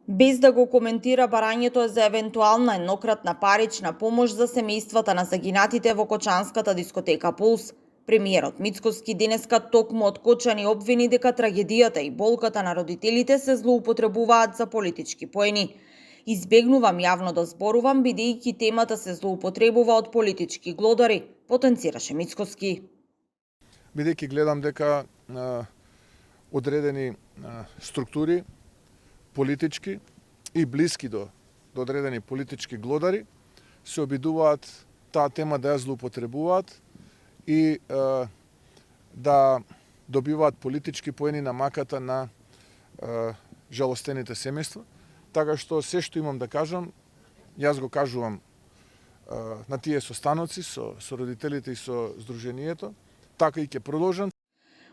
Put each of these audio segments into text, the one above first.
Без да го коментира барањето за евентуална еднократна парична помош за семејствата на загинатите во кочанската дискотека Пулс, премиерот Мицкоски денеска токму од Кочани обвини дека трагедијата и болката на родителите се злоупотребуваат за политички поени. Избегнувам јавно да зборувам, бидејќи темата се злоупотребува од политички глодари, потенцираше Мицкоски. Бидејќи гледам дека одредени структури, политички и блиски до одредени политички глодари, се обидуваат таа тема да ја злоупотребуваат и да добиваат политички поени на маката на жалостените семејства. Така што се што имам да кажам, јас го кажувам на тие состаноци со родителите и со Сдруженијето, така и ќе продолжам.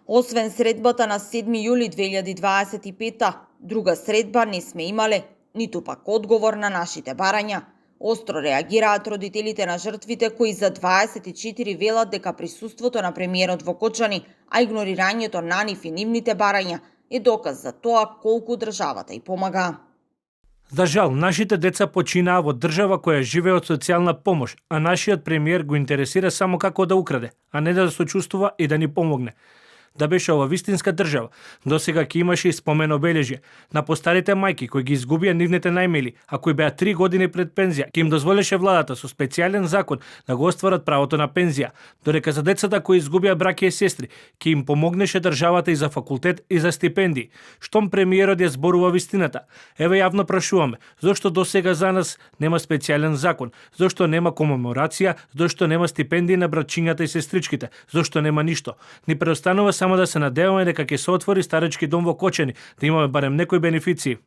Освен средбата на 7 јули 2025, друга средба не сме имале, ниту пак одговор на нашите барања. Остро реагираат родителите на жртвите кои за 24 велат дека присуството на премиерот во Кочани, а игнорирањето на нив и нивните барања е доказ за тоа колку државата и помага. За жал, нашите деца починаа во држава која живее од социјална помош, а нашиот премиер го интересира само како да украде, а не да сочувствува и да ни помогне. Да беше ова вистинска држава, досега ќе имаше и спомен обележје на постарите мајки кои ги изгубија нивните најмили, а кои беа 3 години пред пензија, ќе им дозволеше владата со специјален закон да го остварат правото на пензија, додека за децата кои изгубија браќа и сестри, ќе им помогнеше државата и за факултет и за стипендии. Штом премиерот ја зборува вистината? Еве јавно прашуваме, зошто досега за нас нема специјален закон, зошто нема комеморација, зошто нема стипендии на братчињата и сестричките, зошто нема ништо? Ни преостанува само да се надеваме дека ќе се отвори старечки дом во Кочани, да имаме барем некои бенефиции.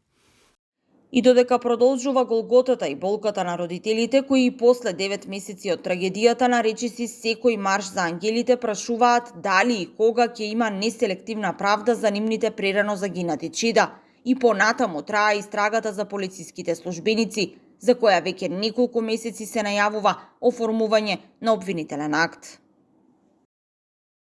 И додека продолжува голготата и болката на родителите кои и после 9 месеци од трагедијата на речиси секој марш за ангелите прашуваат дали и кога ќе има неселективна правда за нивните прерано загинати чида. И понатаму трае истрагата за полициските службеници, за која веќе неколку месеци се најавува оформување на обвинителен акт.